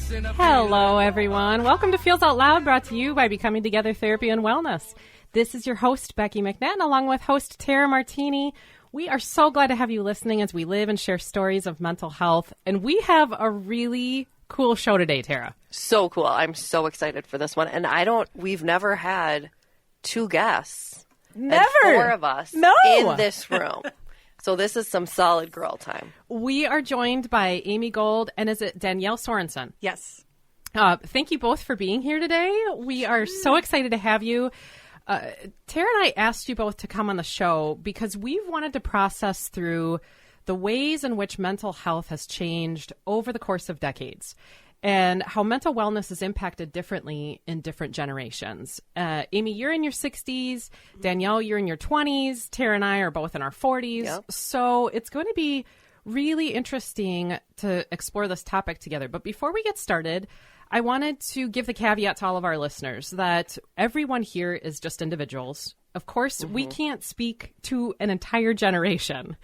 Hello, everyone. Welcome to Feels Out Loud, brought to you by Becoming Together Therapy and Wellness. This is your host, Becky McNattin, along with host Tara Martini. We are so glad to have you listening as we live and share stories of mental health. And we have a really cool show today, Tara. So cool. I'm so excited for this one. And we've never had two guests. Never. And four of us in this room. So this is some solid girl time. We are joined by Amy Gold and is it Danielle Sorenson? Yes. Thank you both for being here today. We are so excited to have you. Tara and I asked you both to come on the show because we've wanted to process through the ways in which mental health has changed over the course of decades and how mental wellness is impacted differently in different generations. Amy, you're in your 60s. Danielle, you're in your 20s. Tara and I are both in our 40s. Yep. So it's going to be really interesting to explore this topic together. But before we get started, I wanted to give the caveat to all of our listeners that everyone here is just individuals. Of course, we can't speak to an entire generation.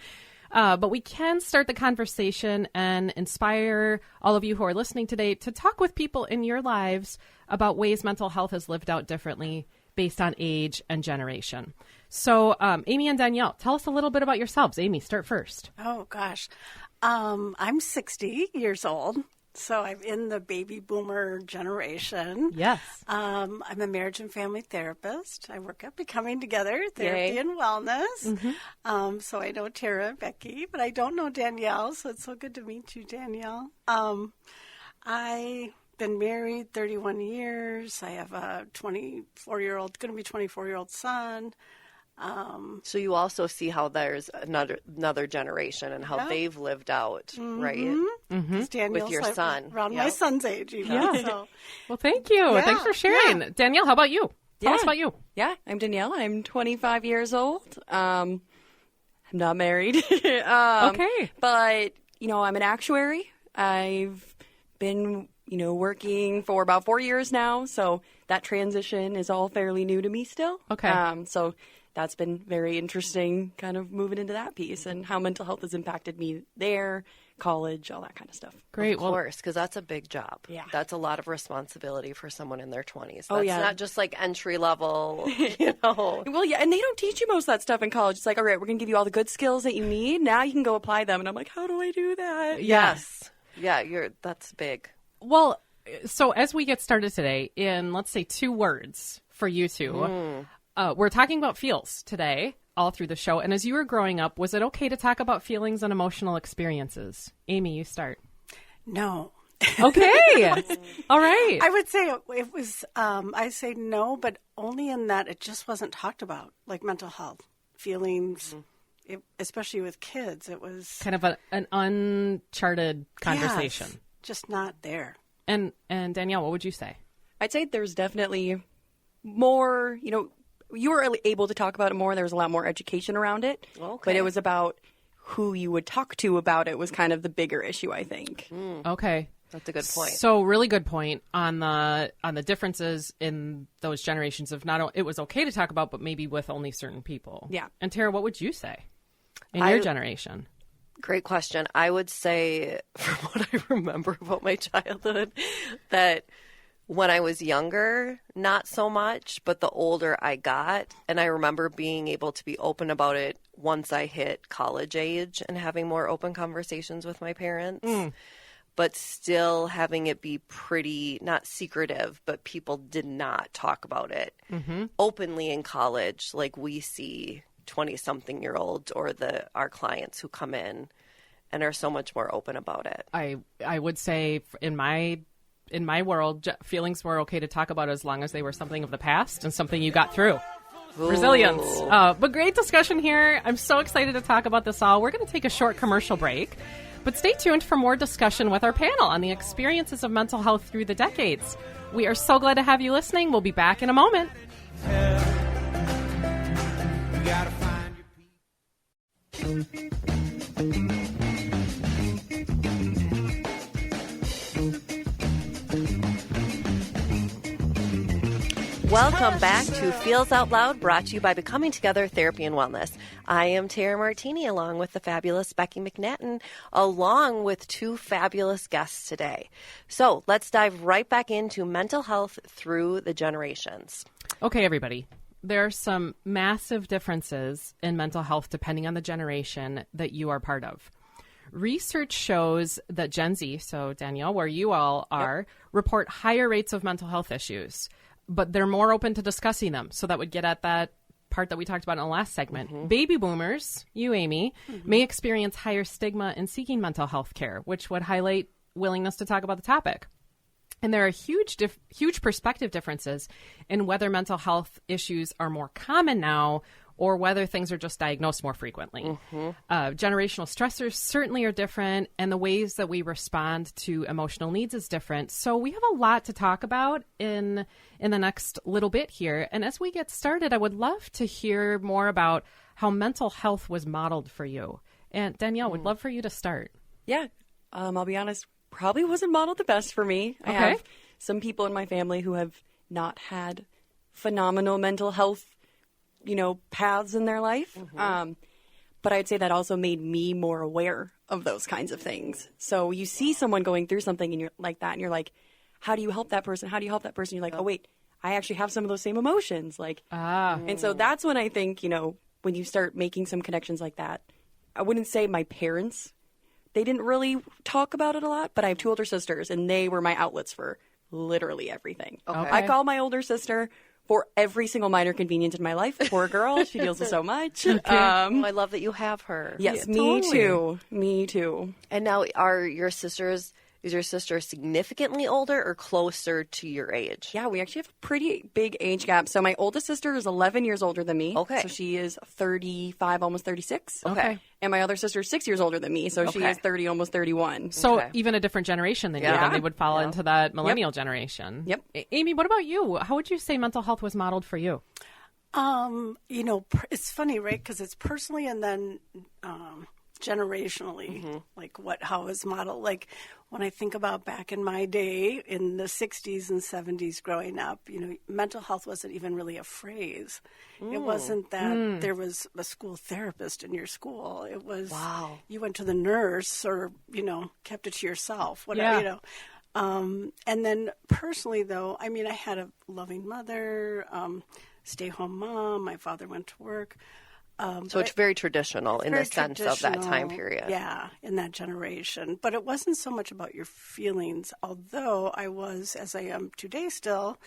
But we can start the conversation and inspire all of you who are listening today to talk with people in your lives about ways mental health is lived out differently based on age and generation. So, Amy and Danielle, tell us a little bit about yourselves. Amy, start first. Oh, gosh. I'm 60 years old, so I'm in the baby boomer generation. Yes. I'm a marriage and family therapist. I work at Becoming Together Therapy and Wellness. So I know Tara and Becky, but I don't know Danielle, so it's so good to meet you, Danielle. I've been married 31 years. I have a 24-year-old, going to be 24-year-old son. So you also see how there's another generation and how they've lived out, right? Danielle's With your son. Around my son's age, even. Yeah. So. Well, thank you. Thanks for sharing. Danielle, how about you? Tell us about you. Yeah, I'm Danielle. I'm 25 years old. I'm not married. Okay. But, I'm an actuary. I've been, working for about 4 years now. So that transition is all fairly new to me still. Okay. So that's been very interesting, kind of moving into that piece and how mental health has impacted me there, college, all that kind of stuff. Great. Of course, because that's a big job. Yeah. That's a lot of responsibility for someone in their 20s. Oh, That's yeah. not just like entry level, Well, yeah, and they don't teach you most of that stuff in college. It's like, all right, we're going to give you all the good skills that you need. Now you can go apply them. And I'm like, how do I do that? Yes. Yeah, that's big. Well, so as we get started today in, let's say, 2 words for you two, we're talking about feels today all through the show. And as you were growing up, was it okay to talk about feelings and emotional experiences? Amy, you start. No. Okay. All right. I would say it was, I say no, but only in that it just wasn't talked about, like mental health, feelings, especially with kids. It was kind of an uncharted conversation. Yes, just not there. And Danielle, what would you say? I'd say there's definitely more, you were able to talk about it more. There was a lot more education around it. Okay. But it was about who you would talk to about it was kind of the bigger issue, I think. Okay. That's a good point. So really good point on the differences in those generations of it was okay to talk about, but maybe with only certain people. Yeah. And Tara, what would you say in your generation? Great question. I would say, from what I remember about my childhood, that when I was younger, not so much, but the older I got, and I remember being able to be open about it once I hit college age and having more open conversations with my parents, but still having it be pretty, not secretive, but people did not talk about it openly in college like we see 20-something-year-olds or our clients who come in and are so much more open about it. I would say in my world, feelings were okay to talk about as long as they were something of the past and something you got through. Ooh. Resilience. But great discussion here. I'm so excited to talk about this all. We're going to take a short commercial break, but stay tuned for more discussion with our panel on the experiences of mental health through the decades. We are so glad to have you listening. We'll be back in a moment. Welcome back to Feels Out Loud, brought to you by Becoming Together Therapy and Wellness. I am Tara Martini, along with the fabulous Becky McNattin, along with two fabulous guests today. So let's dive right back into mental health through the generations. Okay, everybody. There are some massive differences in mental health depending on the generation that you are part of. Research shows that Gen Z, so Danielle, where you all are, report higher rates of mental health issues, but they're more open to discussing them. So that would get at that part that we talked about in the last segment. Baby boomers, you, Amy, may experience higher stigma in seeking mental health care, which would highlight willingness to talk about the topic. And there are huge perspective differences in whether mental health issues are more common now or whether things are just diagnosed more frequently. Generational stressors certainly are different, and the ways that we respond to emotional needs is different. So we have a lot to talk about in the next little bit here. And as we get started, I would love to hear more about how mental health was modeled for you. And Danielle, would love for you to start. Yeah, I'll be honest, probably wasn't modeled the best for me. I have some people in my family who have not had phenomenal mental health, paths in their life. But I'd say that also made me more aware of those kinds of things. So you see someone going through something and you're like that, and you're like, how do you help that person? How do you help that person? You're like, oh, wait, I actually have some of those same emotions. And so that's when I think, when you start making some connections like that, I wouldn't say my parents, they didn't really talk about it a lot, but I have two older sisters, and they were my outlets for literally everything. Okay. I call my older sister for every single minor convenience in my life. Poor girl. She deals with so much. I love that you have her. Yes, Yeah, me totally. too. Me too. And now is your sister significantly older or closer to your age? Yeah, we actually have a pretty big age gap. So my oldest sister is 11 years older than me. Okay. So she is 35, almost 36. Okay. And my other sister is 6 years older than me. So she Okay. is 30, almost 31. So Okay. even a different generation than you, Yeah. then they would fall into that millennial generation. Yep. Amy, what about you? How would you say mental health was modeled for you? It's funny, right? Because it's personally and then generationally, how it was modeled. Like when I think about back in my day in the 60s and 70s growing up, mental health wasn't even really a phrase. It wasn't that there was a school therapist in your school. It was you went to the nurse or, kept it to yourself, whatever, And then personally, though, I had a loving mother, stay-home mom. My father went to work. So it's very traditional in the sense of that time period. Yeah, in that generation. But it wasn't so much about your feelings, although I was, as I am today still,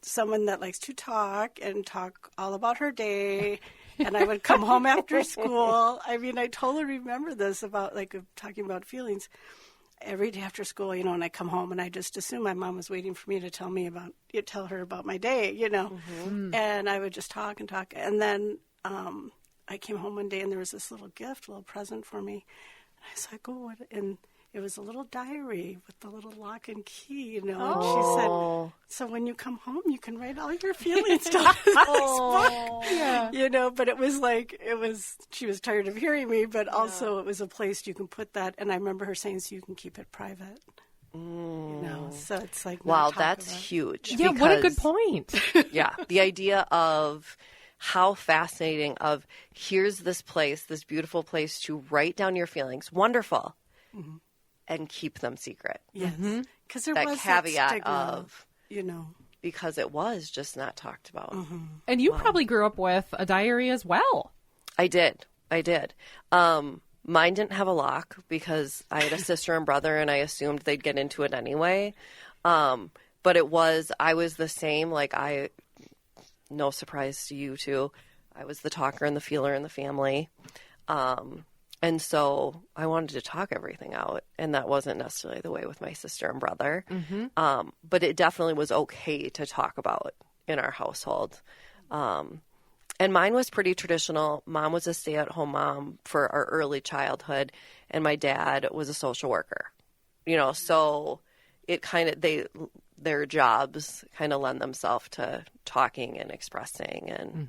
someone that likes to talk all about her day. And I would come home after school. I totally remember this about talking about feelings. Every day after school, and I come home and I just assume my mom was waiting for me to tell her about my day, And I would just talk and talk. And then I came home one day and there was this little present for me. And I was like, oh, what? And it was a little diary with the little lock and key, And she said, so when you come home, you can write all your feelings down in this book. Yeah. But it was she was tired of hearing me, but also it was a place you can put that. And I remember her saying, so you can keep it private. So it's like, wow, that's huge. Yeah, what a good point. Yeah, the idea of how fascinating of here's this place, this beautiful place to write down your feelings. Wonderful. And keep them secret. Yes. Because there that was caveat that stigma, of, because it was just not talked about. And you probably grew up with a diary as well. I did. Mine didn't have a lock because I had a sister and brother and I assumed they'd get into it anyway. But I was the same. No surprise to you two. I was the talker and the feeler in the family. And so I wanted to talk everything out. And that wasn't necessarily the way with my sister and brother. But it definitely was okay to talk about in our household. And mine was pretty traditional. Mom was a stay-at-home mom for our early childhood. And my dad was a social worker. So it kind of, their jobs kind of lend themselves to talking and expressing and,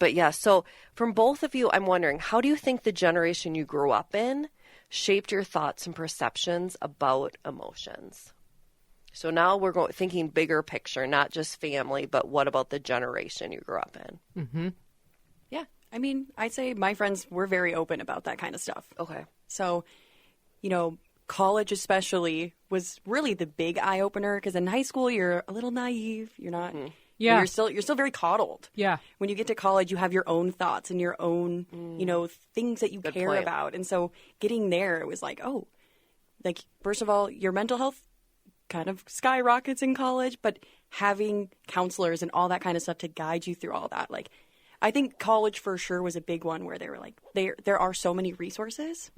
but yeah, so from both of you, I'm wondering, how do you think the generation you grew up in shaped your thoughts and perceptions about emotions? So now we're thinking bigger picture, not just family, but what about the generation you grew up in? Mm-hmm. Yeah. I mean, I'd say my friends were very open about that kind of stuff. Okay. So, college especially was really the big eye opener because in high school you're a little naive. You're not. Mm-hmm. Yeah. You're still very coddled. Yeah. When you get to college, you have your own thoughts and your own, things that you care about. And so getting there, it was like, oh, like, first of all, your mental health kind of skyrockets in college, but having counselors and all that kind of stuff to guide you through all that. Like, I think college for sure was a big one where they were like, there are so many resources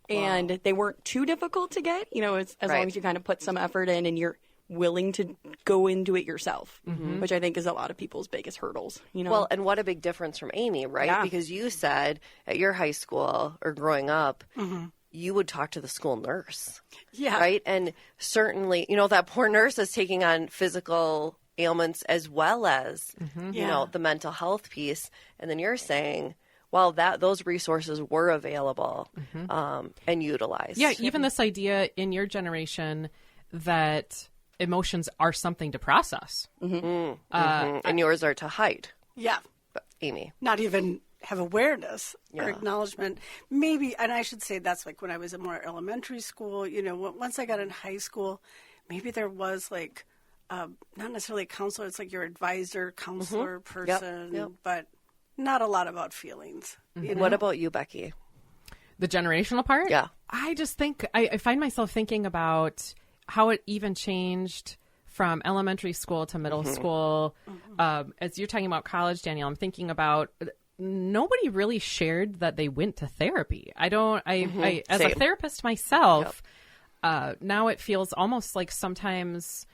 and they weren't too difficult to get, as long as you kind of put some effort in and you're willing to go into it yourself, which I think is a lot of people's biggest hurdles, Well, and what a big difference from Amy, right? Yeah. Because you said at your high school or growing up, you would talk to the school nurse. Yeah. Right? And certainly, that poor nurse is taking on physical ailments as well as, the mental health piece. And then you're saying, well, those resources were available and utilized. Yeah, even this idea in your generation that emotions are something to process. And yours are to hide. Yeah. But Amy. Not even have awareness or acknowledgement. Maybe, and I should say that's like when I was in more elementary school, once I got in high school, maybe there was like, not necessarily a counselor, it's like your advisor, counselor person, but not a lot about feelings. What about you, Becky? The generational part? Yeah. I just think, I find myself thinking about how it even changed from elementary school to middle school. As you're talking about college, Danielle, I'm thinking about nobody really shared that they went to therapy. I as a therapist myself, now it feels almost like sometimes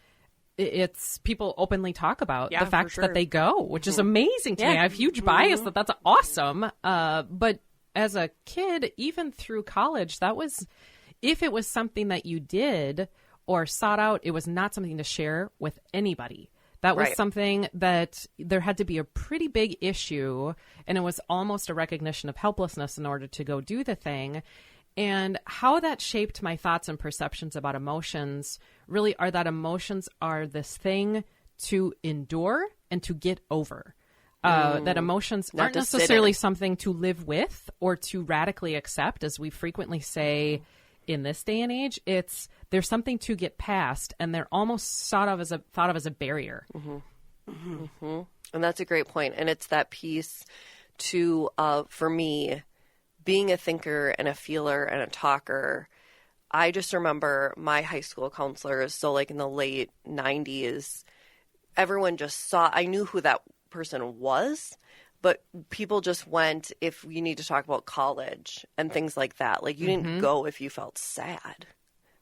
it's people openly talk about the fact that they go, which is amazing to me. I have huge bias that's awesome. But as a kid, even through college, if it was something that you did or sought out, it was not something to share with anybody. That was something that there had to be a pretty big issue, and it was almost a recognition of helplessness in order to go do the thing. And how that shaped my thoughts and perceptions about emotions really are that emotions are this thing to endure and to get over. That emotions aren't necessarily something to live with or to radically accept, as we frequently say in this day and age. There's something to get past, and they're almost thought of as a barrier. And that's a great point. And it's that piece to, for me, being a thinker and a feeler and a talker. I just remember my high school counselors. So like in the late 90s, everyone just saw, I knew who that person was, but people just went if you need to talk about college and things like that. Like you didn't go if you felt sad,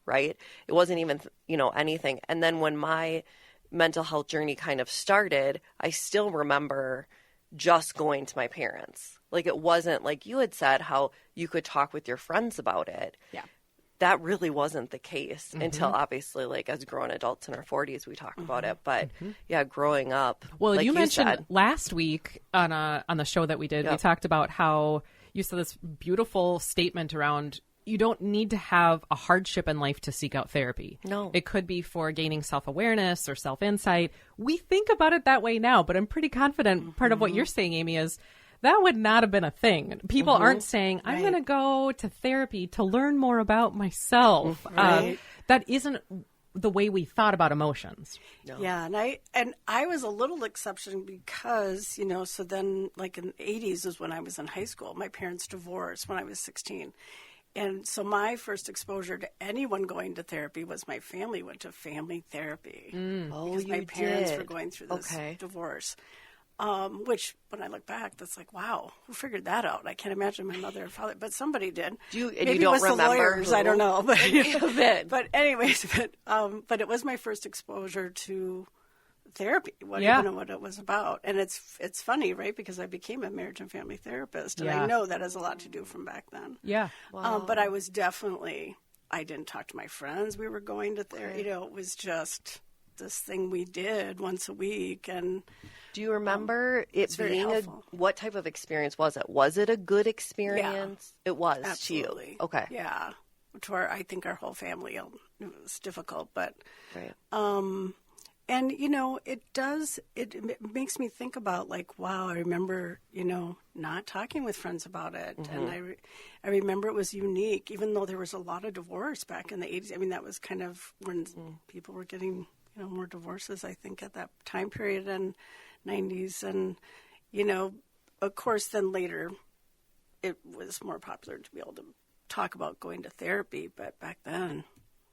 right? It wasn't even, anything. And then when my mental health journey kind of started, I still remember just going to my parents. Like it wasn't like you had said how you could talk with your friends about it. Yeah. That really wasn't the case until obviously like as grown adults in our 40s we talk about it. But growing up. Well, like you mentioned said, last week on the show that we did, we talked about how you said this beautiful statement around you don't need to have a hardship in life to seek out therapy. No. It could be for gaining self-awareness or self-insight. We think about it that way now, but I'm pretty confident part of what you're saying, Amy, is that would not have been a thing. People aren't saying, I'm going to go to therapy to learn more about myself. That isn't the way we thought about emotions. No. Yeah, and I was a little exception because, so then like in the 80s is when I was in high school. My parents divorced when I was 16. And so my first exposure to anyone going to therapy was my family went to family therapy. Because my parents were going through this divorce. Which, when I look back, that's like, wow, who figured that out? I can't imagine my mother or father, but somebody did. Maybe you don't it was remember the lawyers, who? I don't know. But, but anyways, but it was my first exposure to therapy, what it was about. And it's funny, right? Because I became a marriage and family therapist, and I know that has a lot to do from back then. Yeah. Wow. But I was definitely, I didn't talk to my friends. We were going to therapy. It was just this thing we did once a week. And do you remember it being what type of experience was it? Was it a good experience? Yeah. It was Absolutely. to you. Okay. Yeah. I think our whole family. It was difficult, but Right. And, it makes me think about, like, wow, I remember, not talking with friends about it. And I remember it was unique, even though there was a lot of divorce back in the 80s. I mean, that was kind of when people were getting, more divorces, I think, at that time period in 90s. And, of course, then later it was more popular to be able to talk about going to therapy. But back then,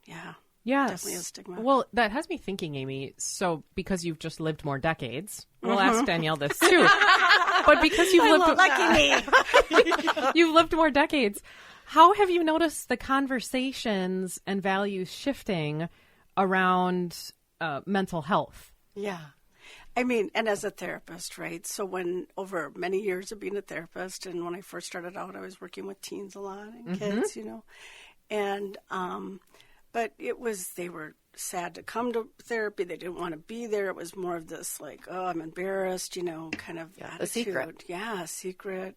yeah. Yes. Definitely a stigma. Well, that has me thinking, Amy. So, because you've just lived more decades, we'll ask Danielle this too. But because you've lived more decades, how have you noticed the conversations and values shifting around mental health? Yeah. I mean, and as a therapist, right? So when over many years of being a therapist, and when I first started out, I was working with teens a lot and kids, and but they were sad to come to therapy. They didn't want to be there. It was more of this, like, oh, I'm embarrassed, kind of attitude. A secret. Yeah, a secret.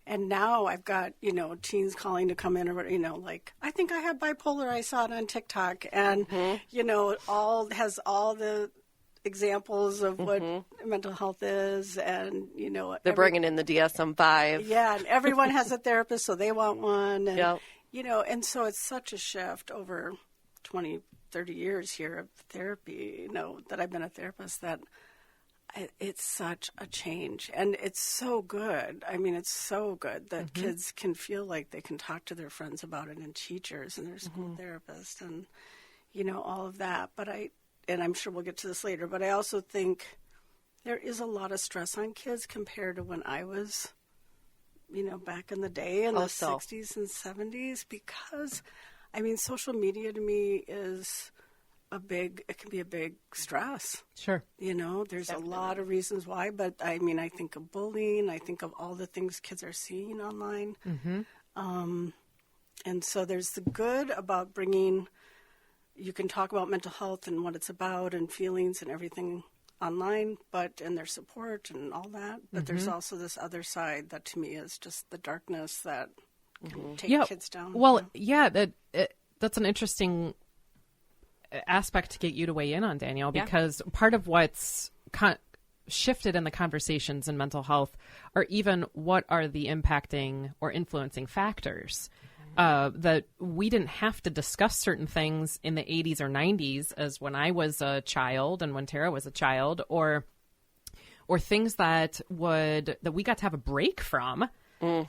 And now I've got, teens calling to come in, or, like, I think I have bipolar. I saw it on TikTok. And, all the examples of what mental health is. And, They're bringing in the DSM-5. Yeah, and everyone has a therapist, so they want one. And, and so it's such a shift over 20, 30 years here of therapy, that I've been a therapist, that it's such a change. And it's so good. I mean, it's so good that kids can feel like they can talk to their friends about it, and teachers and their school therapists and, all of that. But and I'm sure we'll get to this later, but I also think there is a lot of stress on kids compared to when I was, back in the day in the 60s and 70s, because, I mean, social media to me is it can be a big stress. Sure. There's Definitely. A lot of reasons why, but I mean, I think of bullying, I think of all the things kids are seeing online. And so there's the good about you can talk about mental health and what it's about and feelings and everything online, and their support and all that. But there's also this other side that to me is just the darkness that can take kids down. Well, that's an interesting aspect to get you to weigh in on, Danielle, because part of what's shifted in the conversations in mental health are even what are the impacting or influencing factors. That we didn't have to discuss certain things in the 80s or 90s as when I was a child and when Tara was a child, or things that we got to have a break from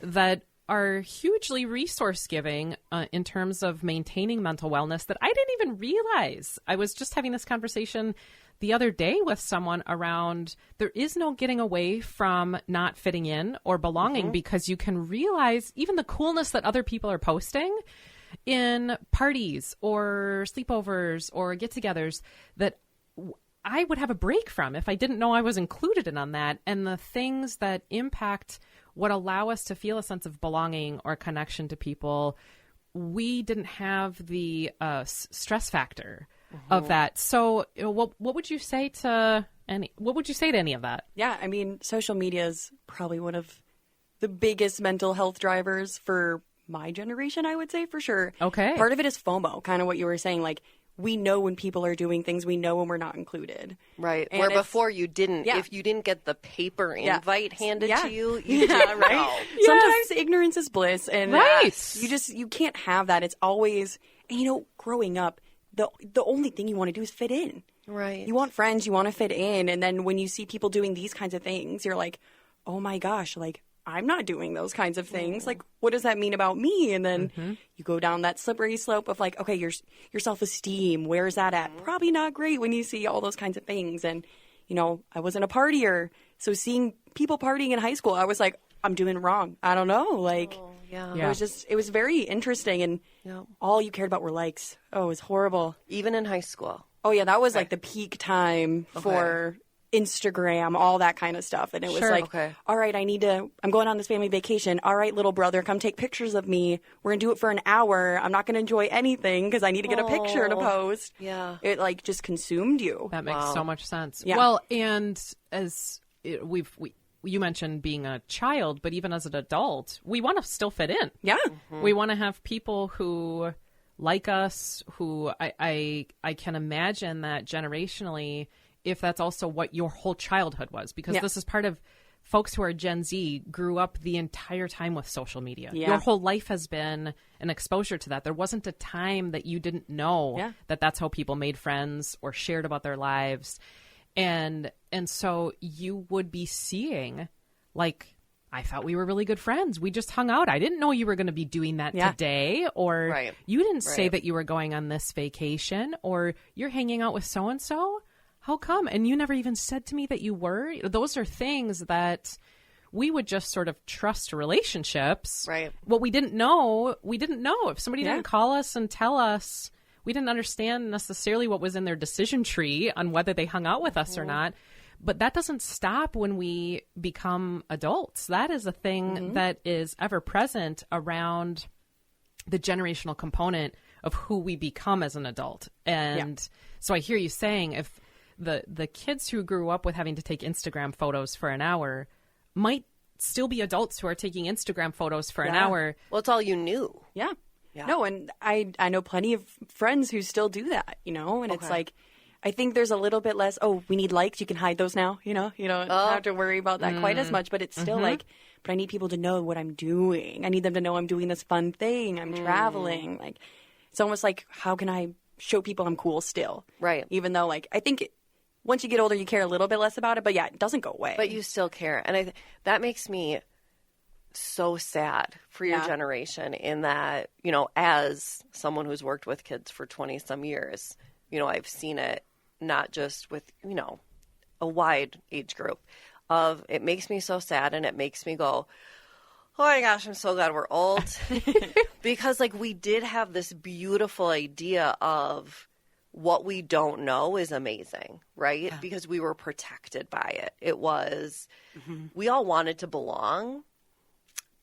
that are hugely resource giving in terms of maintaining mental wellness that I didn't even realize. I was just having this conversation the other day with someone around there is no getting away from not fitting in or belonging, because you can realize even the coolness that other people are posting in parties or sleepovers or get-togethers that I would have a break from if I didn't know I was included in on that. And the things that impact what allow us to feel a sense of belonging or connection to people, we didn't have the stress factor of that. So what would you say to any of that? Yeah, I mean, social media is probably one of the biggest mental health drivers for my generation, I would say, for sure. Okay. Part of it is FOMO, kind of what you were saying, like, we know when people are doing things, we know when we're not included. Right. Where before you didn't, if you didn't get the paper invite handed to you, you didn't know. Right? Yes. Sometimes ignorance is bliss. And you can't have that. It's always, and growing up, the only thing you want to do is fit in. Right. You want friends, you want to fit in. And then when you see people doing these kinds of things, you're like, oh my gosh, like, I'm not doing those kinds of things. Like, what does that mean about me? And then you go down that slippery slope of like, okay, your self-esteem, where is that at? Probably not great when you see all those kinds of things. And, I wasn't a partier. So seeing people partying in high school, I was like, I'm doing wrong. I don't know. Like, it was very interesting. And all you cared about were likes. Oh, it was horrible. Even in high school. Oh, yeah. That was like the peak time for Instagram, all that kind of stuff. And it was all right, I'm going on this family vacation. All right, little brother, come take pictures of me. We're going to do it for an hour. I'm not going to enjoy anything because I need to get a picture to post. Yeah. It like just consumed you. That makes so much sense. Yeah. Well, and as you mentioned being a child, but even as an adult, we want to still fit in. Yeah. We want to have people who like us, who I can imagine that generationally, if that's also what your whole childhood was, because this is part of folks who are Gen Z grew up the entire time with social media. Your whole life has been an exposure to that. There wasn't a time that you didn't know that that's how people made friends or shared about their lives. And so you would be seeing, like, I thought we were really good friends. We just hung out. I didn't know you were going to be doing that today. Or you didn't say that you were going on this vacation, or you're hanging out with so-and-so. How come? And you never even said to me that you were. Those are things that we would just sort of trust relationships. Right. What we didn't know, we didn't know. If somebody didn't call us and tell us, we didn't understand necessarily what was in their decision tree on whether they hung out with us or not. But that doesn't stop when we become adults. That is a thing that is ever present around the generational component of who we become as an adult. And so I hear you saying, if the kids who grew up with having to take Instagram photos for an hour might still be adults who are taking Instagram photos for an hour. Well, it's all you knew. Yeah. No, and I know plenty of friends who still do that, you know, and it's like, I think there's a little bit less, we need likes, you can hide those now, you know, you don't have to worry about that quite as much, but it's still like, but I need people to know what I'm doing. I need them to know I'm doing this fun thing. I'm traveling. Like, it's almost like, how can I show people I'm cool still? Right. Even though, like, I think once you get older, you care a little bit less about it, but it doesn't go away. But you still care. And that makes me so sad for your generation, in that, you know, as someone who's worked with kids for 20 some years, you know, I've seen it not just with, you know, a wide age group of, it makes me so sad, and it makes me go, oh my gosh, I'm so glad we're old. Because, like, we did have this beautiful idea of what we don't know is amazing, right? Yeah. Because we were protected by it. It was, we all wanted to belong,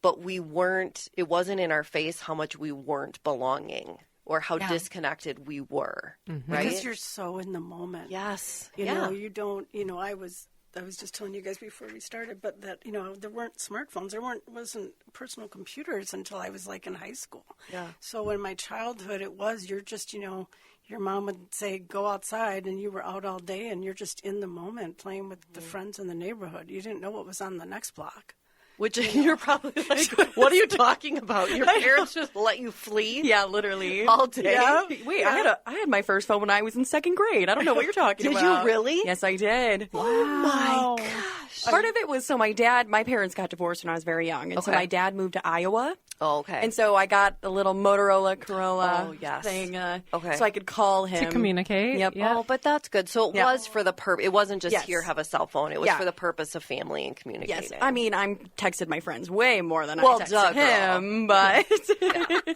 but we weren't, it wasn't in our face how much we weren't belonging, or how disconnected we were, right? Because you're so in the moment. Yes. You know, you don't, you know, I was just telling you guys before we started, but that, you know, there weren't smartphones. Wasn't personal computers until I was like in high school. Yeah. So in my childhood, it was, you're just, you know, your mom would say, go outside, and you were out all day, and you're just in the moment playing with the friends in the neighborhood. You didn't know what was on the next block. Which you're probably like, what are you talking about? Your parents just let you flee? Yeah, literally. All day? Yeah. Wait, I had my first phone when I was in second grade. I don't know what you're talking about. Did you really? Yes, I did. Oh, my gosh. Part of it was, so my parents got divorced when I was very young. And so my dad moved to Iowa. Oh, okay. And so I got a little Motorola Corolla thing so I could call him. To communicate. Yep. Oh, but that's good. So it was for the purpose. It wasn't just here, have a cell phone. It was for the purpose of family and communicating. Yes. I mean, I'm texted my friends way more than I texted him, but...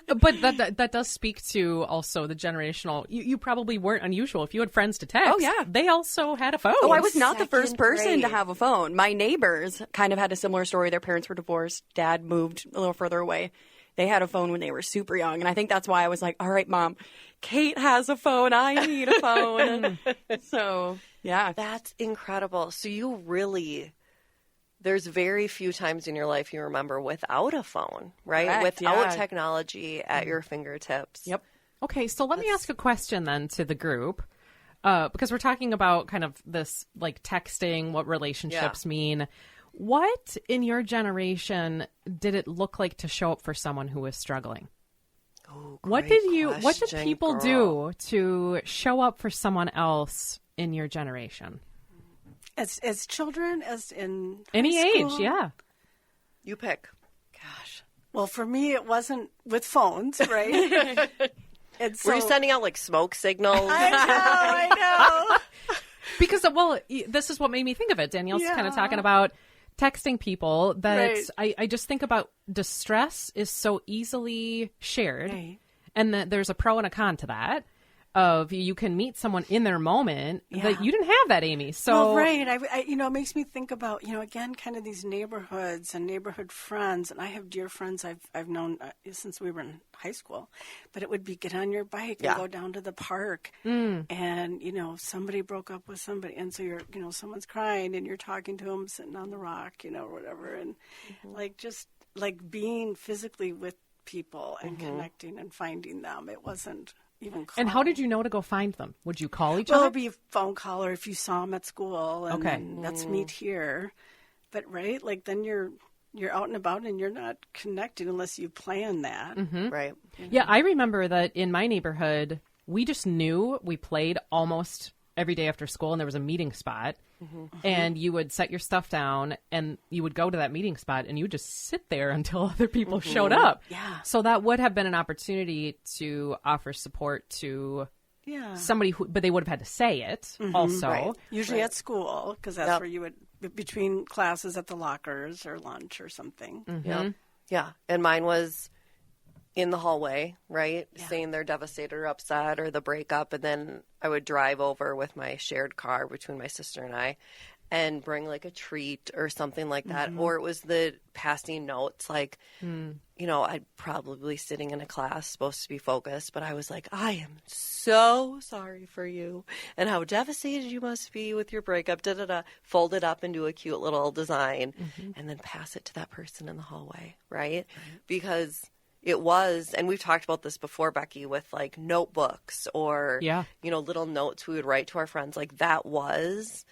But that does speak to also the generational... You probably weren't unusual. If you had friends to text, oh, yeah, they also had a phone. Oh, I was not the first person grade to have a phone. My neighbors kind of had a similar story. Their parents were divorced. Dad moved a little further away. They had a phone when they were super young. And I think that's why I was like, all right, Mom, Kate has a phone. I need a phone. So, yeah. That's incredible. So you really, there's very few times in your life you remember without a phone, right? Correct, without technology at your fingertips. Yep. Okay, so let me ask a question then to the group. Because we're talking about kind of this, like, texting, what relationships mean. What in your generation did it look like to show up for someone who was struggling? Oh, what did people do to show up for someone else in your generation? As children, as in any high age, school? yeah. You pick. Gosh. Well, for me, it wasn't with phones, right? And so, were you sending out like smoke signals? I know. Because, well, this is what made me think of it. Danielle's kind of talking about texting people that I just think about distress is so easily shared, and that there's a pro and a con to that. Of you can meet someone in their moment that you didn't have that, Amy. So I you know, it makes me think about, you know, again, kind of these neighborhoods and neighborhood friends. And I have dear friends I've known since we were in high school. But it would be get on your bike and go down to the park, and you know, somebody broke up with somebody, and so you're, you know, someone's crying and you're talking to them sitting on the rock, you know, or whatever, and like just like being physically with people and connecting and finding them. It wasn't even calling. And how did you know to go find them? Would you call each Well, other? it'd be a phone call, or if you saw them at school, and then let's meet here. But right, like then you're out and about and you're not connected unless you plan that. Right. Yeah, I remember that in my neighborhood, we just knew we played almost every day after school, and there was a meeting spot. And you would set your stuff down and you would go to that meeting spot and you would just sit there until other people showed up. Yeah. So that would have been an opportunity to offer support to somebody who, but they would have had to say it also. Right. Usually at school, because that's where you would, between classes at the lockers or lunch or something. Yeah. And mine was in the hallway, right? Saying they're devastated or upset or the breakup. And then I would drive over with my shared car between my sister and I and bring like a treat or something like that. Or it was the passing notes, like, you know, I'd probably sitting in a class supposed to be focused, but I was like, I am so sorry for you and how devastated you must be with your breakup, fold it up into a cute little design and then pass it to that person in the hallway, right? Because it was, and we've talked about this before, Becky, with like notebooks or, you know, little notes we would write to our friends. Like that was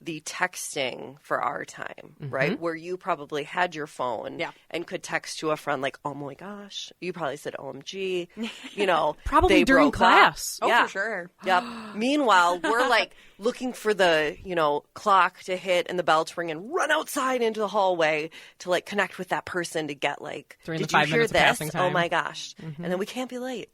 the texting for our time, right? Where you probably had your phone and could text to a friend like, oh my gosh, you probably said OMG, you know. Probably they during broke class. up. Oh, for sure. Yep. Meanwhile, we're like looking for the, you know, clock to hit and the bell to ring and run outside into the hallway to like connect with that person to get like, During did the 5 you hear minutes of this? passing time. Oh my gosh. And then we can't be late.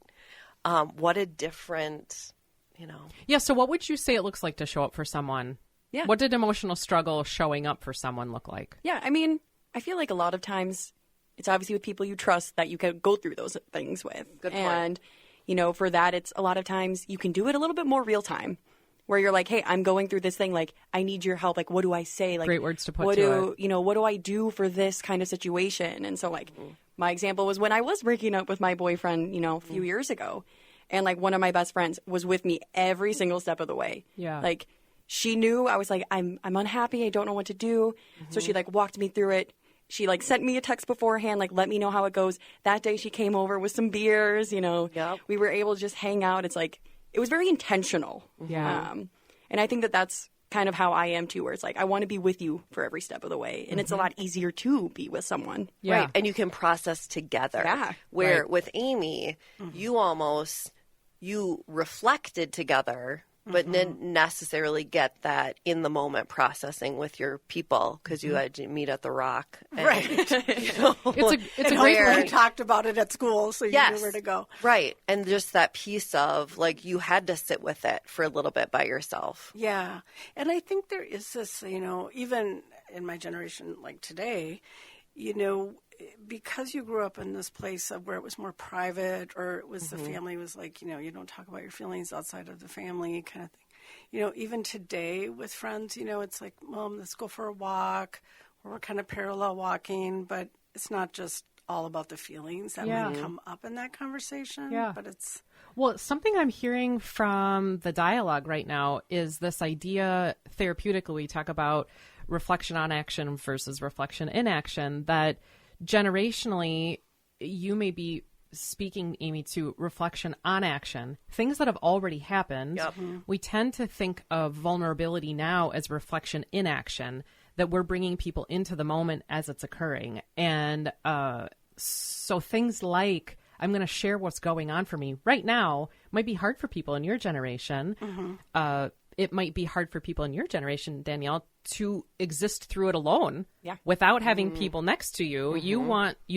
What a different, you know. Yeah, so what would you say it looks like to show up for someone? Yeah. What did emotional struggle showing up for someone look like? Yeah, I mean, I feel like a lot of times it's obviously with people you trust that you can go through those things with. Good point. And, you know, for that, it's a lot of times you can do it a little bit more real time where you're like, hey, I'm going through this thing. Like, I need your help. Like, what do I say? Like, Great words to put what to do, it. You know, what do I do for this kind of situation? And so, like, my example was when I was breaking up with my boyfriend, you know, a few years ago. And, like, one of my best friends was with me every single step of the way. Yeah. Like, she knew I was like, I'm unhappy. I don't know what to do. So she like walked me through it. She like sent me a text beforehand, like let me know how it goes. That day she came over with some beers, you know. Yep. We were able to just hang out. It's like, it was very intentional. Yeah. And I think that that's kind of how I am too, where it's like, I want to be with you for every step of the way. And it's a lot easier to be with someone. Yeah. Right. And you can process together. Yeah. Where Right. with Amy, you reflected together, but didn't necessarily get that in the moment processing with your people because you had to meet at the Rock. And, Right. You know, It's a And great hopefully way. we talked about it at school, so you knew where to go. Right. And just that piece of like you had to sit with it for a little bit by yourself. Yeah. And I think there is this, you know, even in my generation like today, you know, because you grew up in this place of where it was more private or it was the family was like, you know, you don't talk about your feelings outside of the family kind of thing. You know, even today with friends, you know, it's like, Mom, let's go for a walk, or we're kind of parallel walking, but it's not just all about the feelings that might come up in that conversation. Yeah. But it's Well, something I'm hearing from the dialogue right now is this idea therapeutically, we talk about reflection on action versus reflection in action, that generationally, you may be speaking, Amy, to reflection on action, things that have already happened. Yep. We tend to think of vulnerability now as reflection in action, that we're bringing people into the moment as it's occurring. And so things like, I'm going to share what's going on for me right now might be hard for people in your generation. It might be hard for people in your generation, Danielle, to exist through it alone without having people next to you. You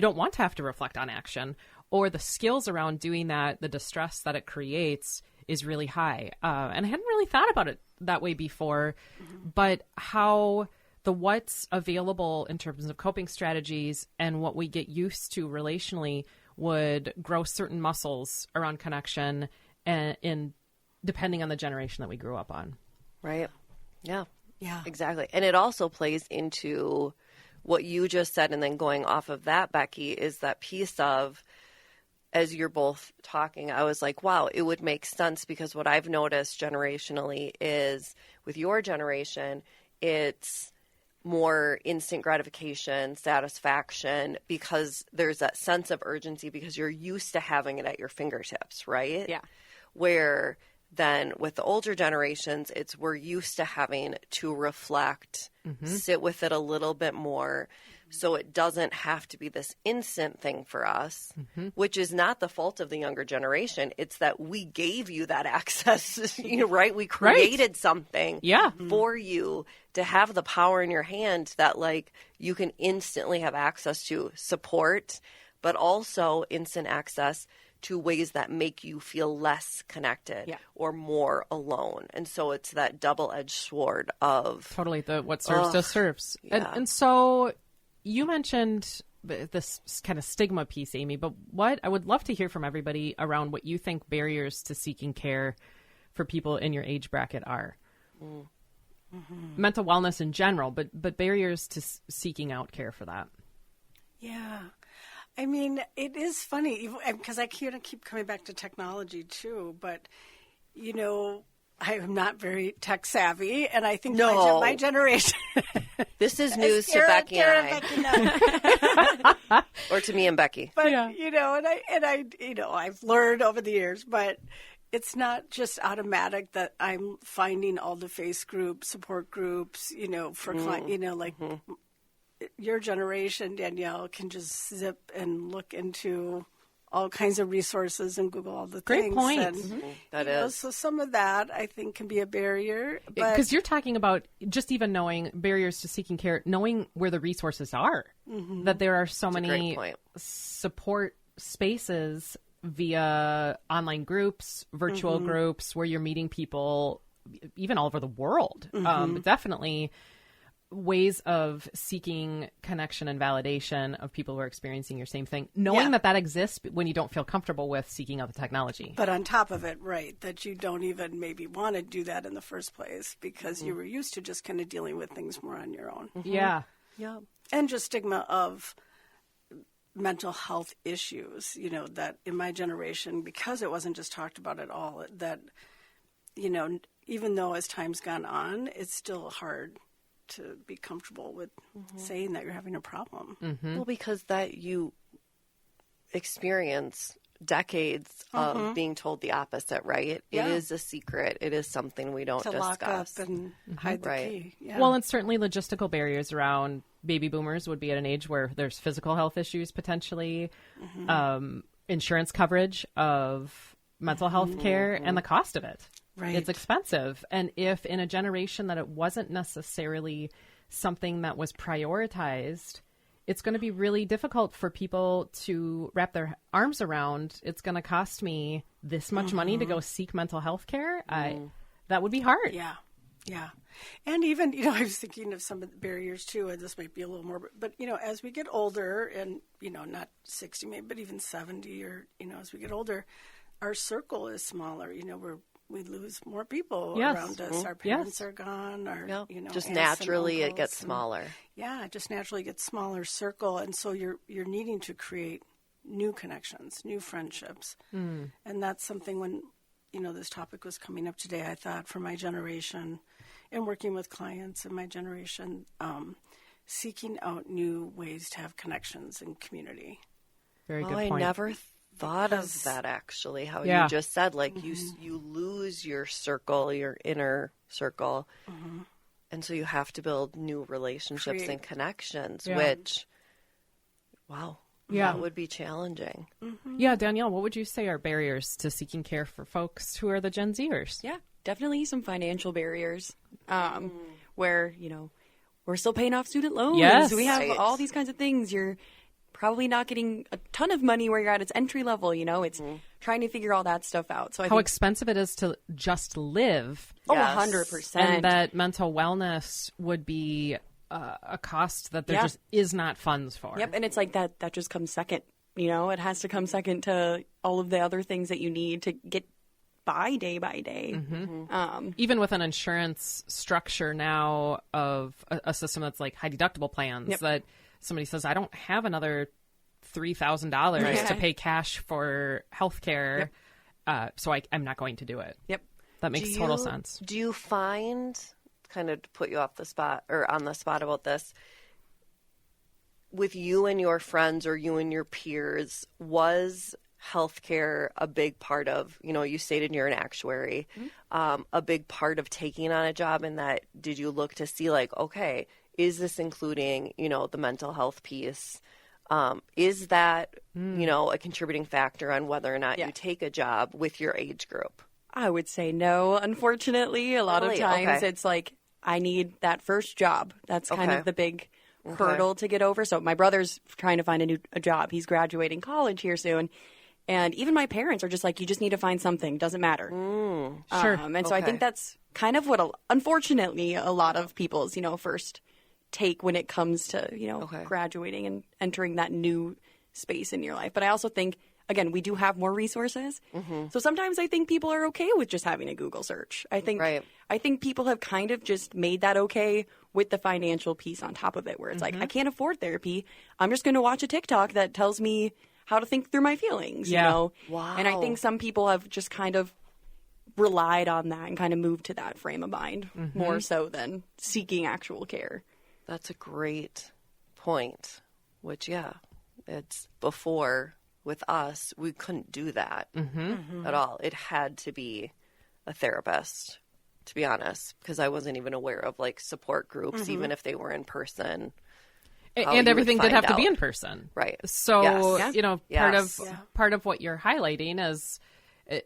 don't want to have to reflect on action, or the skills around doing that, the distress that it creates is really high. And I hadn't really thought about it that way before, but how the what's available in terms of coping strategies and what we get used to relationally would grow certain muscles around connection and in depending on the generation that we grew up on. Right. Yeah. Yeah. Exactly. And it also plays into what you just said. And then going off of that, Becky, is that piece of, as you're both talking, I was like, wow, it would make sense because what I've noticed generationally is with your generation, it's more instant gratification, satisfaction, because there's that sense of urgency because you're used to having it at your fingertips, right? Yeah. Where then with the older generations, it's we're used to having to reflect, sit with it a little bit more. So it doesn't have to be this instant thing for us, which is not the fault of the younger generation. It's that we gave you that access, right? We created something for you to have the power in your hand that like you can instantly have access to support, but also instant access to ways that make you feel less connected or more alone. And so it's that double-edged sword of... Totally, the what serves just serves. Yeah. And so you mentioned this kind of stigma piece, Amy, but I would love to hear from everybody around what you think barriers to seeking care for people in your age bracket are. Mental wellness in general, but barriers to seeking out care for that. Yeah. I mean, it is funny because I keep coming back to technology too, but, I am not very tech savvy, and I think my generation. This is news to Becky and I. Or to me and Becky. But, I've learned over the years, but it's not just automatic that I'm finding all the face groups, support groups, for client, your generation, Danielle, can just zip and look into all kinds of resources and Google all the Great things. point. And, that is. So some of that, I think, can be a barrier. Because you're talking about just even knowing barriers to seeking care, knowing where the resources are, that there are so many support spaces via online groups, virtual groups, where you're meeting people even all over the world. Definitely ways of seeking connection and validation of people who are experiencing your same thing, knowing that exists when you don't feel comfortable with seeking out the technology. But on top of it, right, that you don't even maybe want to do that in the first place because you were used to just kind of dealing with things more on your own. Yeah. And just stigma of mental health issues, that in my generation, because it wasn't just talked about at all, that, even though as time's gone on, it's still hard to be comfortable with saying that you're having a problem. Well, because that you experience decades of being told the opposite, right? It is a secret. It is something we don't discuss. Lock up and hide the key. Yeah. Well, and certainly logistical barriers around baby boomers would be at an age where there's physical health issues potentially, insurance coverage of mental health care, and the cost of it. Right. It's expensive. And if in a generation that it wasn't necessarily something that was prioritized, it's going to be really difficult for people to wrap their arms around. It's going to cost me this much money to go seek mental health care. That would be hard. Yeah. And even, I was thinking of some of the barriers too, and this might be a little more, but, as we get older and, not 60 maybe, but even 70 or, as we get older, our circle is smaller. We lose more people around us. Our parents are gone. Our, just naturally it gets smaller. Just naturally gets smaller circle, and so you're needing to create new connections, new friendships, and that's something when this topic was coming up today. I thought for my generation, and working with clients in my generation, seeking out new ways to have connections in community. Very good point. I never thought of that actually, how you just said, like you lose your circle, your inner circle, and so you have to build new relationships and connections, which that would be challenging. Yeah, Danielle, what would you say are barriers to seeking care for folks who are the Gen Zers? Yeah, definitely some financial barriers where, we're still paying off student loans. Yes. We have all these kinds of things. You're probably not getting a ton of money where you're at. It's entry level, it's trying to figure all that stuff out. So I how think expensive it is to just live. Oh, 100%. And that mental wellness would be a cost that there just is not funds for. Yep, and it's like that just comes second. It has to come second to all of the other things that you need to get by day. Even with an insurance structure now of a system that's like high deductible plans that somebody says, I don't have another $3,000 to pay cash for healthcare, so I'm not going to do it. Yep. That makes total sense. Do you find kind of to put you off the spot or on the spot about this. With you and your friends or you and your peers, was healthcare a big part of, you stated you're an actuary, a big part of taking on a job in that? Did you look to see like, okay, is this including, the mental health piece? Is that, a contributing factor on whether or not you take a job with your age group? I would say no, unfortunately. A lot of times it's like, I need that first job. That's kind of the big hurdle to get over. So my brother's trying to find a job. He's graduating college here soon. And even my parents are just like, you just need to find something. Doesn't matter. Sure. And so I think that's kind of what, unfortunately, a lot of people's, first take when it comes to, graduating and entering that new space in your life. But I also think, again, we do have more resources. So sometimes I think people are okay with just having a Google search. I think people have kind of just made that okay with the financial piece on top of it, where it's like, I can't afford therapy. I'm just going to watch a TikTok that tells me how to think through my feelings, Wow. And I think some people have just kind of relied on that and kind of moved to that frame of mind more so than seeking actual care. That's a great point, which, it's before with us, we couldn't do that at all. It had to be a therapist, to be honest, because I wasn't even aware of like support groups, even if they were in person. And everything did have to be in person. Right. So, part of what you're highlighting is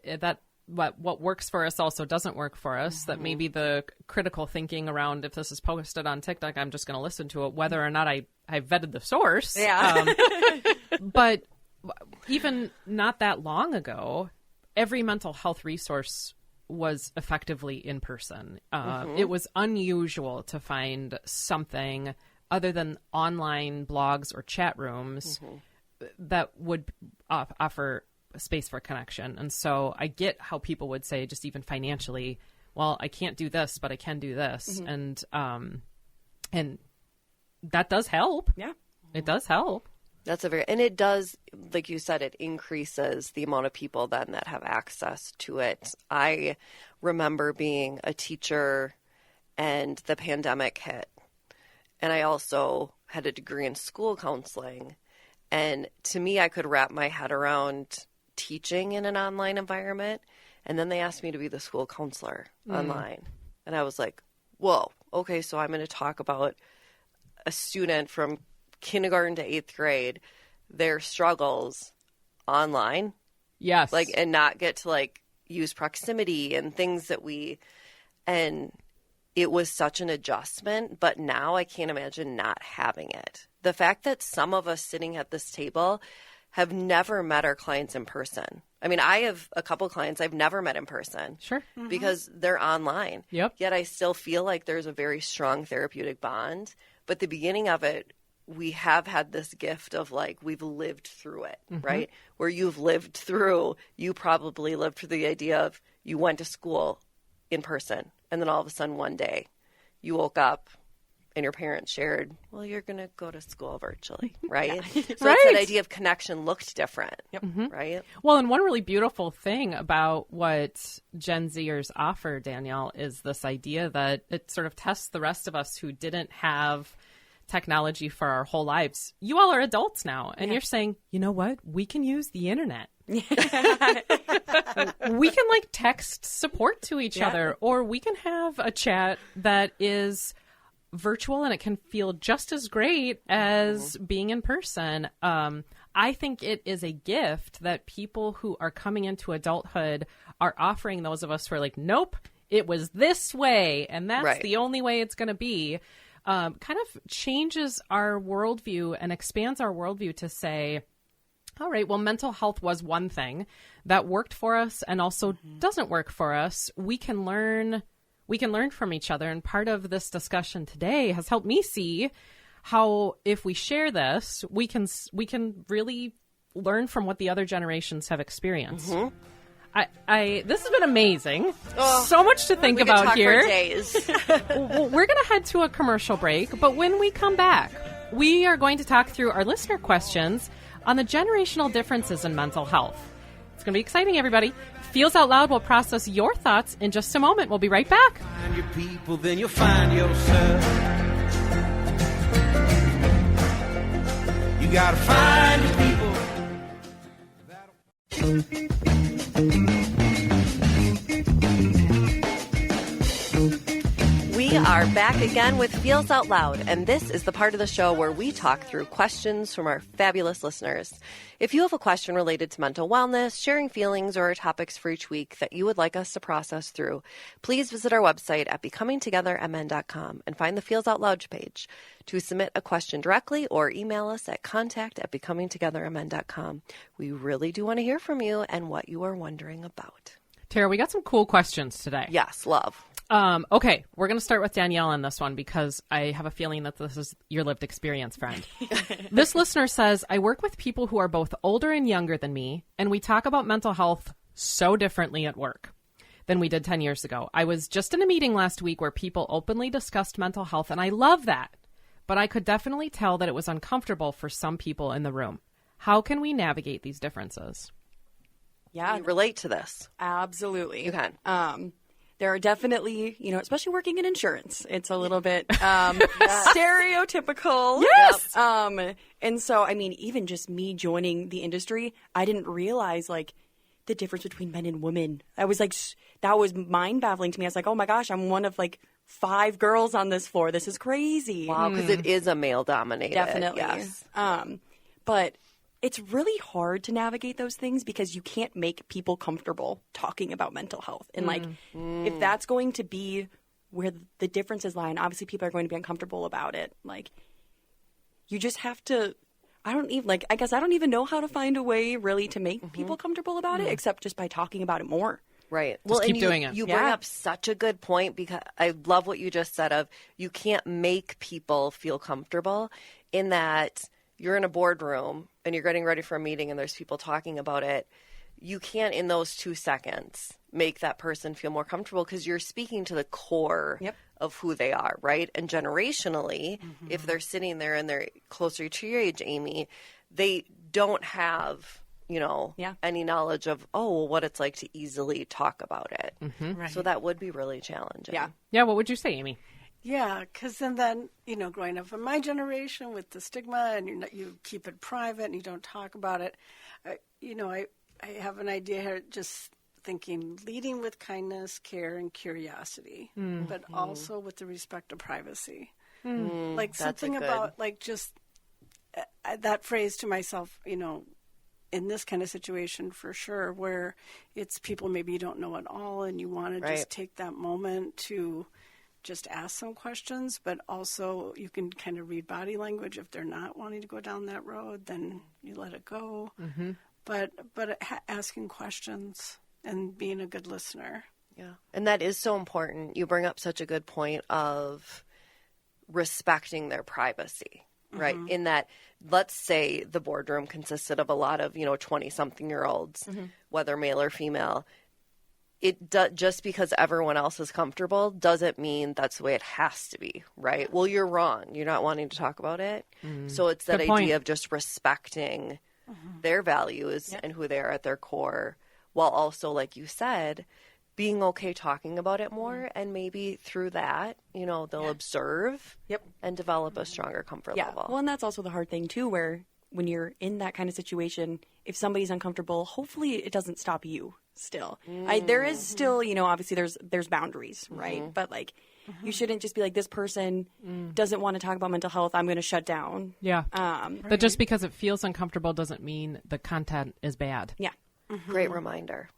that what works for us also doesn't work for us. That maybe the critical thinking around, if this is posted on TikTok, I'm just going to listen to it, whether or not I vetted the source. Yeah. But even not that long ago, every mental health resource was effectively in person. It was unusual to find something other than online blogs or chat rooms that would offer space for connection. And so I get how people would say, just even financially, well, I can't do this, but I can do this. And that does help. Yeah. It does help. And it does, like you said, it increases the amount of people then that have access to it. I remember being a teacher and the pandemic hit. And I also had a degree in school counseling. And to me, I could wrap my head around teaching in an online environment. And then they asked me to be the school counselor online. And I was like, whoa, okay, so I'm going to talk about a student from kindergarten to 8th grade, their struggles online. Yes. And not get to use proximity and things that and it was such an adjustment, but now I can't imagine not having it. The fact that some of us sitting at this table have never met our clients in person. I mean, I have a couple clients I've never met in person. Sure. Because they're online. Yep. Yet I still feel like there's a very strong therapeutic bond. But the beginning of it, we have had this gift of we've lived through it, right? Where you probably lived through the idea of you went to school in person. And then all of a sudden one day you woke up and your parents shared, well, you're going to go to school virtually, right? So it's that idea of connection looked different, right? Well, and one really beautiful thing about what Gen Zers offer, Danielle, is this idea that it sort of tests the rest of us who didn't have technology for our whole lives. You all are adults now, and you're saying, you know what? We can use the internet. We can text support to each other, or we can have a chat that is virtual and it can feel just as great as being in person. I think it is a gift that people who are coming into adulthood are offering those of us who are nope, it was this way, and that's the only way it's going to be. Kind of changes our worldview and expands our worldview to say, all right, well, mental health was one thing that worked for us and also doesn't work for us. We can learn from each other. And part of this discussion today has helped me see how if we share this, we can really learn from what the other generations have experienced. This has been amazing. So much to think about here. For days. We're going to head to a commercial break, but when we come back, we are going to talk through our listener questions on the generational differences in mental health. It's going to be exciting, everybody. Feels Out Loud will process your thoughts in just a moment. We'll be right back. Find your people, then you'll find yourself. You gotta find your people. We are back again with Feels Out Loud, and this is the part of the show where we talk through questions from our fabulous listeners. If you have a question related to mental wellness, sharing feelings, or topics for each week that you would like us to process through, please visit our website at becomingtogethermn.com and find the Feels Out Loud page to submit a question directly or email us at contact@becomingtogethermn.com. We really do want to hear from you and what you are wondering about. Tara, we got some cool questions today. Yes, love. Okay, we're going to start with Danielle on this one because I have a feeling that this is your lived experience, friend. This listener says, I work with people who are both older and younger than me, and we talk about mental health so differently at work than we did 10 years ago. I was just in a meeting last week where people openly discussed mental health, and I love that. But I could definitely tell that it was uncomfortable for some people in the room. How can we navigate these differences? Yeah, You relate to this. absolutely. You can. There are definitely, especially working in insurance, it's a little bit stereotypical. Yes. And so, I mean, even just me joining the industry, I didn't realize the difference between men and women. That was mind baffling to me. I was like, oh my gosh, I'm one of 5 girls on this floor. This is crazy. Wow, because it is a male dominated. Definitely. Yes. But it's really hard to navigate those things because you can't make people comfortable talking about mental health. And if that's going to be where the differences lie, and obviously people are going to be uncomfortable about it, you just have to, I guess I don't even know how to find a way really to make people comfortable about it, except just by talking about it more. Right. Just keep doing it. You bring up such a good point because I love what you just said of you can't make people feel comfortable in that you're in a boardroom and you're getting ready for a meeting and there's people talking about it. You can't in those 2 seconds make that person feel more comfortable because you're speaking to the core of who they are, right? And generationally, if they're sitting there and they're closer to your age, Amy, they don't have any knowledge of, what it's like to easily talk about it. Right. So that would be really challenging. Yeah, what would you say, Amy? Yeah, because then, growing up in my generation with the stigma and you keep it private and you don't talk about it, I have an idea here just thinking leading with kindness, care, and curiosity, but also with the respect of privacy. Something about just that phrase to myself, in this kind of situation for sure, where it's people maybe you don't know at all and you want to just take that moment to just ask some questions, but also you can kind of read body language. If they're not wanting to go down that road, then you let it go. But asking questions and being a good listener. Yeah. And that is so important. You bring up such a good point of respecting their privacy, right? In that, let's say the boardroom consisted of a lot of, 20-something-year-olds, whether male or female. Just because everyone else is comfortable doesn't mean that's the way it has to be, right? Well, you're wrong. You're not wanting to talk about it. So it's that idea of just respecting their values and who they are at their core, while also, like you said, being okay talking about it more. And maybe through that, they'll observe and develop a stronger comfort level. Well, and that's also the hard thing, too, where when you're in that kind of situation, if somebody's uncomfortable, hopefully it doesn't stop you still. There is still, obviously there's boundaries, right? But you shouldn't just be like, this person doesn't want to talk about mental health, I'm going to shut down. Yeah. But just because it feels uncomfortable doesn't mean the content is bad. Yeah. Great reminder.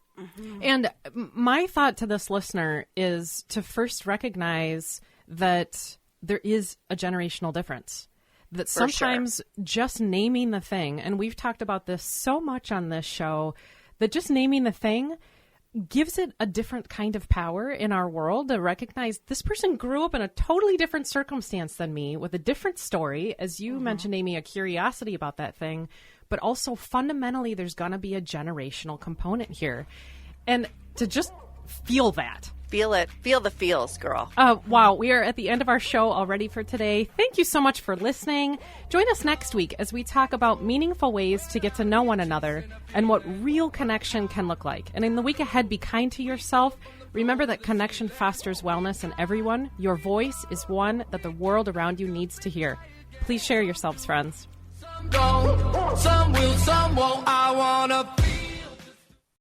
And my thought to this listener is to first recognize that there is a generational difference. That sometimes just naming the thing, and we've talked about this so much on this show, that just naming the thing gives it a different kind of power in our world to recognize this person grew up in a totally different circumstance than me with a different story. As you mentioned, Amy, a curiosity about that thing, but also fundamentally there's going to be a generational component here. And to just feel that Feel it. Feel the feels, girl. Wow, we are at the end of our show already for today. Thank you so much for listening. Join us next week as we talk about meaningful ways to get to know one another and what real connection can look like. And in the week ahead, be kind to yourself. Remember that connection fosters wellness in everyone. Your voice is one that the world around you needs to hear. Please share yourselves, friends. Some go, some will, some won't. I wanna